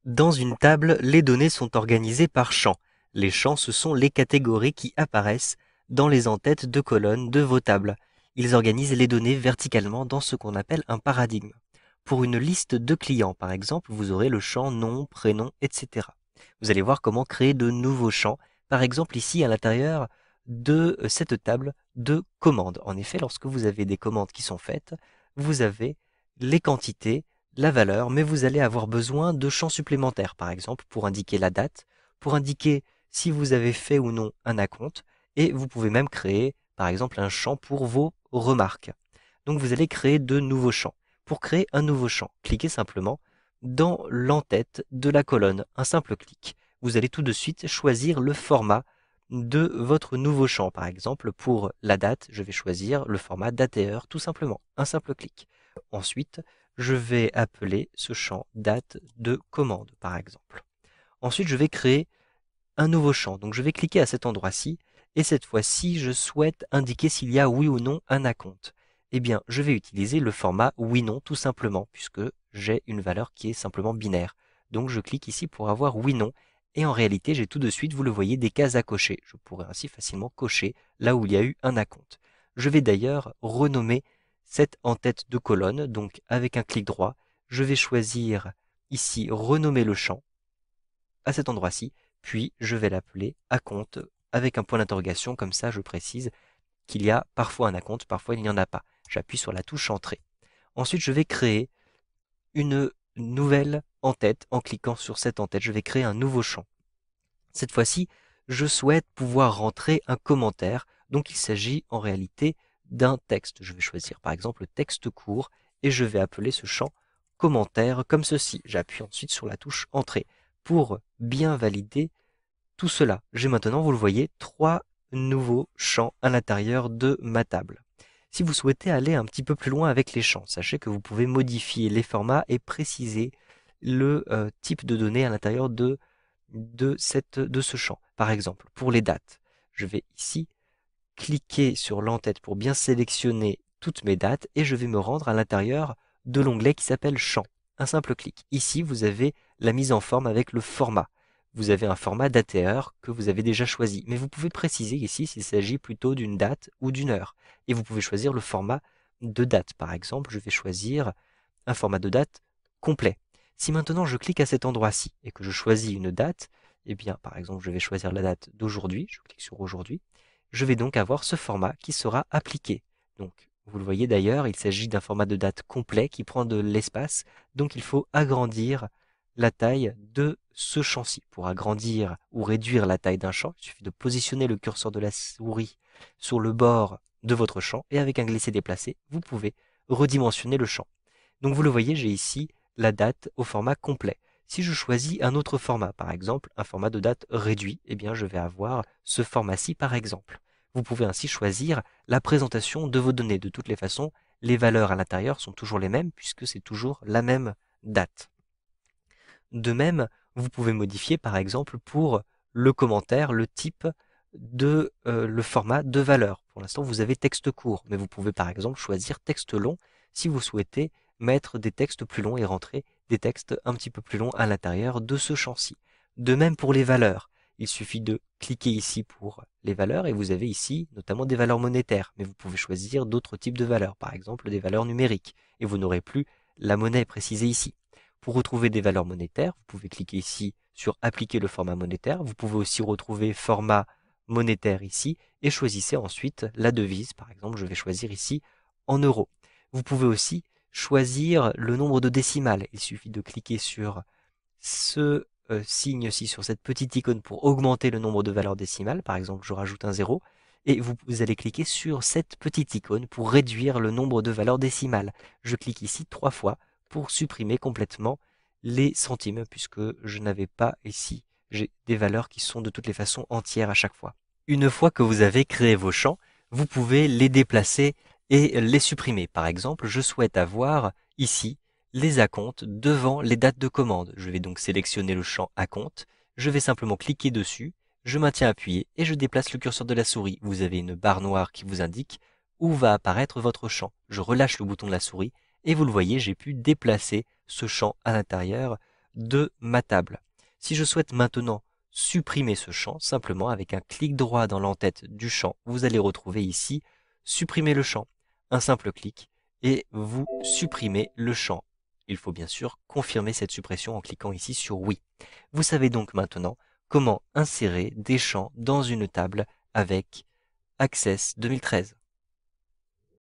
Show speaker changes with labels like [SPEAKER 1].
[SPEAKER 1] Dans une table, les données sont organisées par champs. Les champs, ce sont les catégories qui apparaissent dans les en-têtes de colonnes de vos tables. Ils organisent les données verticalement dans ce qu'on appelle un paradigme. Pour une liste de clients, par exemple, vous aurez le champ nom, prénom, etc. Vous allez voir comment créer de nouveaux champs, par exemple ici à l'intérieur de cette table de commandes. En effet, lorsque vous avez des commandes qui sont faites, vous avez les quantités, la valeur, mais vous allez avoir besoin de champs supplémentaires, par exemple pour indiquer la date, pour indiquer si vous avez fait ou non un acompte, et vous pouvez même créer, par exemple, un champ pour vos remarques. Donc vous allez créer de nouveaux champs. Pour créer un nouveau champ, cliquez simplement dans l'en-tête de la colonne, un simple clic. Vous allez tout de suite choisir le format de votre nouveau champ. Par exemple, pour la date, je vais choisir le format date et heure, tout simplement, un simple clic. Ensuite, je vais appeler ce champ date de commande, par exemple. Ensuite, je vais créer un nouveau champ. Donc, je vais cliquer à cet endroit-ci et cette fois-ci, je souhaite indiquer s'il y a oui ou non un acompte. Eh bien, je vais utiliser le format oui-non tout simplement puisque j'ai une valeur qui est simplement binaire. Donc, je clique ici pour avoir oui-non et en réalité, j'ai tout de suite, vous le voyez, des cases à cocher. Je pourrais ainsi facilement cocher là où il y a eu un acompte. Je vais d'ailleurs renommer cette en-tête de colonne. Donc, avec un clic droit, je vais choisir ici renommer le champ à cet endroit-ci, puis je vais l'appeler acompte avec un point d'interrogation, comme ça je précise qu'il y a parfois un acompte, parfois il n'y en a pas. J'appuie sur la touche entrée. Ensuite, je vais créer une nouvelle en-tête. En cliquant sur cette en-tête, je vais créer un nouveau champ. Cette fois-ci, je souhaite pouvoir rentrer un commentaire, donc il s'agit en réalité d'un texte. Je vais choisir par exemple le texte court et je vais appeler ce champ commentaire comme ceci. J'appuie ensuite sur la touche entrée pour bien valider tout cela. J'ai maintenant, vous le voyez, 3 nouveaux champs à l'intérieur de ma table. Si vous souhaitez aller un petit peu plus loin avec les champs, sachez que vous pouvez modifier les formats et préciser le type de données à l'intérieur de ce champ. Par exemple, pour les dates, je vais ici cliquer sur l'en-tête pour bien sélectionner toutes mes dates et je vais me rendre à l'intérieur de l'onglet qui s'appelle Champs. Un simple clic. Ici, vous avez la mise en forme avec le format. Vous avez un format date et heure que vous avez déjà choisi, mais vous pouvez préciser ici s'il s'agit plutôt d'une date ou d'une heure. Et vous pouvez choisir le format de date. Par exemple, je vais choisir un format de date complet. Si maintenant je clique à cet endroit-ci et que je choisis une date, eh bien, par exemple, je vais choisir la date d'aujourd'hui, je clique sur aujourd'hui, je vais donc avoir ce format qui sera appliqué. Donc, vous le voyez d'ailleurs, il s'agit d'un format de date complet qui prend de l'espace, donc il faut agrandir la taille de ce champ-ci. Pour agrandir ou réduire la taille d'un champ, il suffit de positionner le curseur de la souris sur le bord de votre champ et avec un glisser-déplacer, vous pouvez redimensionner le champ. Donc vous le voyez, j'ai ici la date au format complet. Si je choisis un autre format, par exemple un format de date réduit, eh bien je vais avoir ce format-ci par exemple. Vous pouvez ainsi choisir la présentation de vos données. De toutes les façons, les valeurs à l'intérieur sont toujours les mêmes puisque c'est toujours la même date. De même, vous pouvez modifier par exemple pour le commentaire le type de le format de valeur. Pour l'instant, vous avez texte court, mais vous pouvez par exemple choisir texte long si vous souhaitez mettre des textes plus longs et rentrer des textes un petit peu plus longs à l'intérieur de ce champ-ci. De même pour les valeurs, il suffit de cliquer ici pour les valeurs et vous avez ici notamment des valeurs monétaires, mais vous pouvez choisir d'autres types de valeurs, par exemple des valeurs numériques, et vous n'aurez plus la monnaie précisée ici. Pour retrouver des valeurs monétaires, vous pouvez cliquer ici sur appliquer le format monétaire. Vous pouvez aussi retrouver format monétaire ici et choisissez ensuite la devise. Par exemple, je vais choisir ici en euros. Vous pouvez aussi choisir le nombre de décimales. Il suffit de cliquer sur ce signe-ci, sur cette petite icône pour augmenter le nombre de valeurs décimales. Par exemple, je rajoute un 0 et vous allez cliquer sur cette petite icône pour réduire le nombre de valeurs décimales. Je clique ici 3 fois pour supprimer complètement les centimes puisque je n'avais pas ici, j'ai des valeurs qui sont de toutes les façons entières à chaque fois. Une fois que vous avez créé vos champs, vous pouvez les déplacer et les supprimer. Par exemple, je souhaite avoir ici les acomptes devant les dates de commande. Je vais donc sélectionner le champ acompte, je vais simplement cliquer dessus, je maintiens appuyé et je déplace le curseur de la souris. Vous avez une barre noire qui vous indique où va apparaître votre champ. Je relâche le bouton de la souris et vous le voyez, j'ai pu déplacer ce champ à l'intérieur de ma table. Si je souhaite maintenant supprimer ce champ, simplement avec un clic droit dans l'entête du champ, vous allez retrouver ici supprimer le champ. Un simple clic et vous supprimez le champ. Il faut bien sûr confirmer cette suppression en cliquant ici sur oui. Vous savez donc maintenant comment insérer des champs dans une table avec Access 2013.